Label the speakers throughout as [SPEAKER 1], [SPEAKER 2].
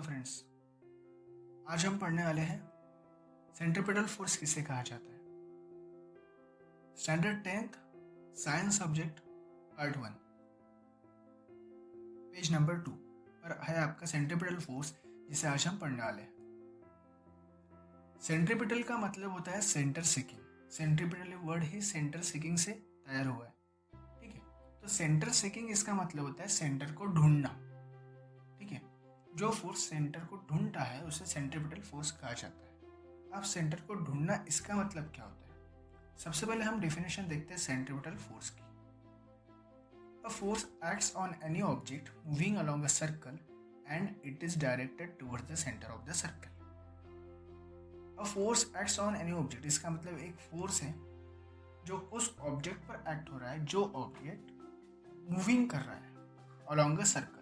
[SPEAKER 1] Friends, आज हम पढ़ने वाले हैं सेंट्रीपिटल फोर्स किसे कहा जाता है। Standard 10th science subject part 1 page number 2 पर है आपका सेंट्रीपिटल फोर्स, जिसे आज हम पढ़ने वाले हैं। सेंट्रीपिटल का मतलब होता है सेंटर सीकिंग। सेंट्रीपिटल वर्ड ही सेंटर सीकिंग से तैयार हुआ है, ठीक है। तो सेंटर सीकिंग इसका मतलब होता है सेंटर को ढूंढना, ठीक है। जो फोर्स सेंटर को ढूंढता है उसे सेंट्रीपिटल फोर्स कहा जाता है। अब सेंटर को ढूंढना इसका मतलब क्या होता है? सबसे पहले हम डेफिनेशन देखते हैं सेंट्रीपिटल फोर्स की। A force acts on any object moving along a circle and it is directed towards the centre of the circle. A force acts on any object, इसका मतलब एक फोर्स है जो उस ऑब्जेक्ट पर एक्ट हो रहा है जो ऑब्जेक्ट मूविंग कर रहा है अलोंग अ सर्कल।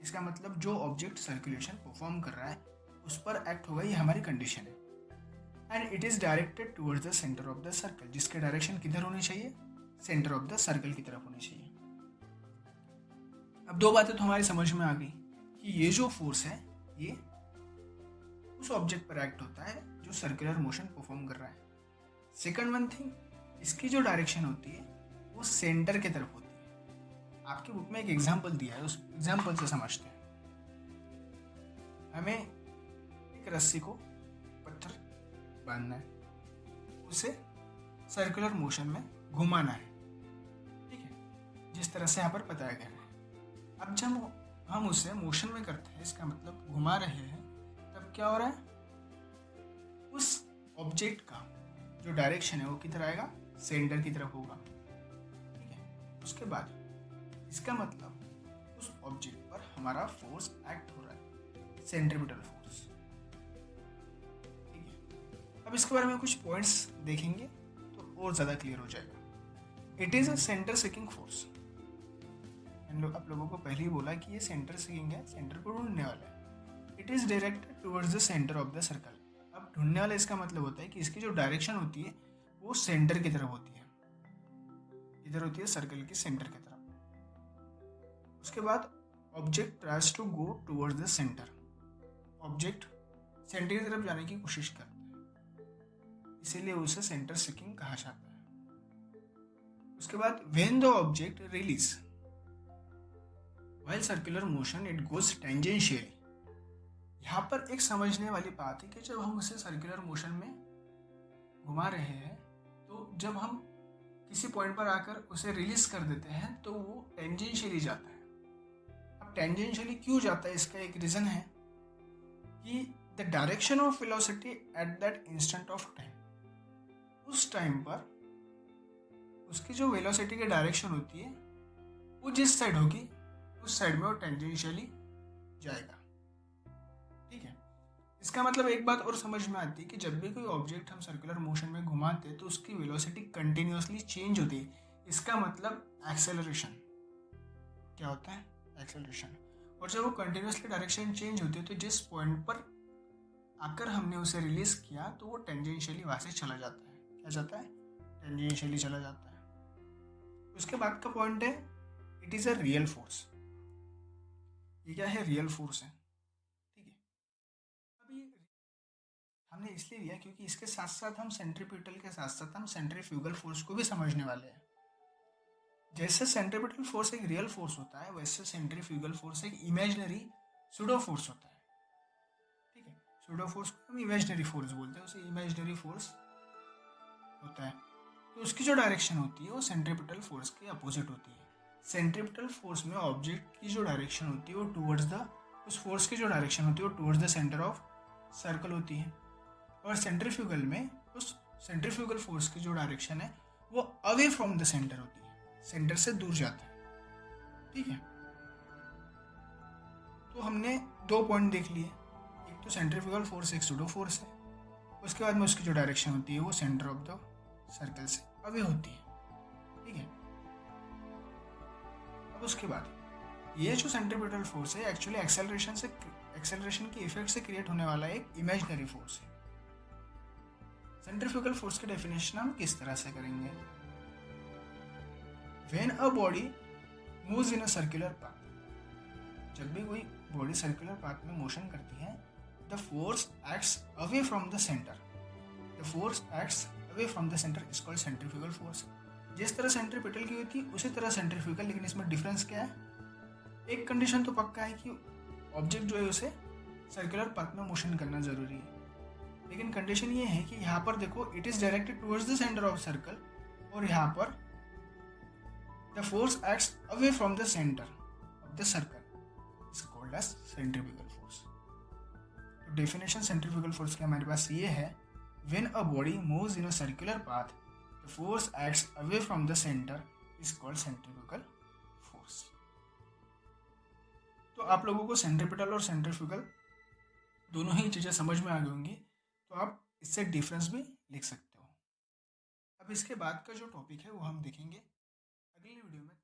[SPEAKER 1] इसका मतलब जो ऑब्जेक्ट सर्कुलेशन परफॉर्म कर रहा है उस पर एक्ट होगा, ये हमारी कंडीशन है। And it is directed towards the centre of the circle, जिसके डायरेक्शन किधर होनी चाहिए? सेंटर ऑफ द सर्कल की तरफ होनी चाहिए। अब दो बातें तो हमारी समझ में आ गई कि ये जो फोर्स है ये उस ऑब्जेक्ट पर एक्ट होता है जो सर्कुलर मोशन परफॉर्म कर रहा है। सेकंड वन थिंग, इसकी जो डायरेक्शन होती है वो सेंटर की तरफ होती है। आपकी बुक में एक एग्जाम्पल दिया है, उस एग्जाम्पल से समझते हैं। हमें एक रस्सी को पत्थर बांधना है, उसे सर्कुलर मोशन में घुमाना है, ठीक है, जिस तरह से यहाँ पर बताया गया है। अब जब हम उसे मोशन में करते हैं, इसका मतलब घुमा रहे हैं, तब क्या हो रहा है? उस ऑब्जेक्ट का जो डायरेक्शन है वो किधर आएगा? सेंटर की तरफ होगा, ठीक है। उसके बाद इसका मतलब उस ऑब्जेक्ट पर हमारा फोर्स एक्ट हो रहा है, सेंट्रीपिटल फोर्स, ठीक है। अब इसके बारे में कुछ पॉइंट्स देखेंगे तो और ज़्यादा क्लियर हो जाएगा। It is a centre seeking force. आप लोगों को पहले ही बोला कि ये सेंटर सीकिंग है, सेंटर को ढूंढने वाला है। It is directed towards the centre of the circle. अब ढूंढने वाला इसका मतलब होता है कि इसकी जो डायरेक्शन होती है वो सेंटर की तरफ होती है। इधर होती है सर्कल की सेंटर की तरफ। उसके बाद object tries to go towards the centre. Object centre की तरफ जाने की कोशिश करता है, इसीलिए उसे सेंटर सीकिंग कहा जाता है। उसके बाद when the object release while circular motion it goes tangentially. यहाँ पर एक समझने वाली बात है कि जब हम उसे सर्कुलर मोशन में घुमा रहे हैं तो जब हम किसी पॉइंट पर आकर उसे रिलीज कर देते हैं तो वो टेंजेंशियली जाता है। अब टेंजेंशियली क्यों जाता है? इसका एक रीजन है कि the direction of velocity at that instant of time, उस टाइम पर उसकी जो वेलोसिटी की डायरेक्शन होती है वो जिस साइड होगी उस साइड में वो टेंजेंशियली जाएगा, ठीक है। इसका मतलब एक बात और समझ में आती है कि जब भी कोई ऑब्जेक्ट हम सर्कुलर मोशन में घुमाते हैं तो उसकी वेलोसिटी कंटिन्यूसली चेंज होती है। इसका मतलब एक्सेलरेशन क्या होता है? एक्सेलरेशन। और जब वो कंटिन्यूसली डायरेक्शन चेंज होती है तो जिस पॉइंट पर आकर हमने उसे रिलीज किया तो वो टेंजेंशियली वहाँ से चला जाता है। क्या जाता है? टेंजेंशियली चला जाता है। उसके बाद का पॉइंट है it is a real force. ये क्या है? रियल फोर्स है, ठीक है। अभी हमने इसलिए लिया क्योंकि इसके साथ साथ हम सेंट्रीपिटल के साथ साथ हम सेंट्रीफ्यूगल फोर्स को भी समझने वाले हैं। जैसे सेंट्रीपिटल फोर्स एक रियल फोर्स होता है, वैसे सेंट्रीफ्यूगल फोर्स एक इमेजिनरी सुडो फोर्स होता है, ठीक है। सुडो फोर्स को हम इमेजिनरी फोर्स बोलते हैं, उसे इमेजिनरी फोर्स होता है। तो उसकी जो डायरेक्शन होती है वो सेंट्रीपिटल फोर्स के अपोजिट होती है। सेंट्रीपिटल फोर्स में ऑब्जेक्ट की जो डायरेक्शन होती है वो टुवर्ड्स द, उस फोर्स की जो डायरेक्शन होती है वो towards the centre of circle होती है। और सेंट्रीफ्यूगल में उस सेंट्रीफ्यूगल फोर्स की जो डायरेक्शन है वो अवे फ्रॉम द सेंटर होती है, सेंटर से दूर जाता है, ठीक है। तो हमने दो पॉइंट देख लिए, एक तो सेंट्रीफ्यूगल फोर्स एक सुडो फोर्स है। उसके बाद में उसकी जो डायरेक्शन होती है वो सेंटर ऑफ द सर्कल से अवे होती है, ठीक है। अब उसके बाद ये जो सेंट्रीपिटल फोर्स है एक्चुअली एक्सेलरेशन के इफेक्ट से क्रिएट होने वाला एक इमेजिनरी फोर्स है। सेंट्रीफ्यूगल फोर्स की डेफिनेशन हम किस तरह से करेंगे? When a body moves in a circular path, जब भी कोई बॉडी सर्कुलर पाथ में मोशन करती है, the force acts away from the centre. The force acts away from the centre is called centrifugal force. जिस तरह सेंट्रीपिटल की होती है उसी तरह सेंट्रीफ्यूगल, लेकिन इसमें डिफरेंस क्या है? एक कंडीशन तो पक्का है कि ऑब्जेक्ट जो है उसे सर्कुलर पाथ में मोशन करना जरूरी है, लेकिन कंडीशन ये है कि यहाँ पर देखो it is directed towards the centre of circle, और यहाँ पर the force acts away from the centre of the circle is called as centrifugal force. तो डेफिनेशन सेंट्रीफ्यूगल फोर्स की हमारे पास ये है, when a body moves in a circular path the force acts away from the centre is called centrifugal force. तो आप लोगों को सेंट्रीपिटल और सेंट्रीफ्यूगल दोनों ही चीज़ें समझ में आ गई होंगी, तो आप इससे डिफरेंस भी लिख सकते हो। अब इसके बाद का जो टॉपिक है वो हम देखेंगे अगली वीडियो में।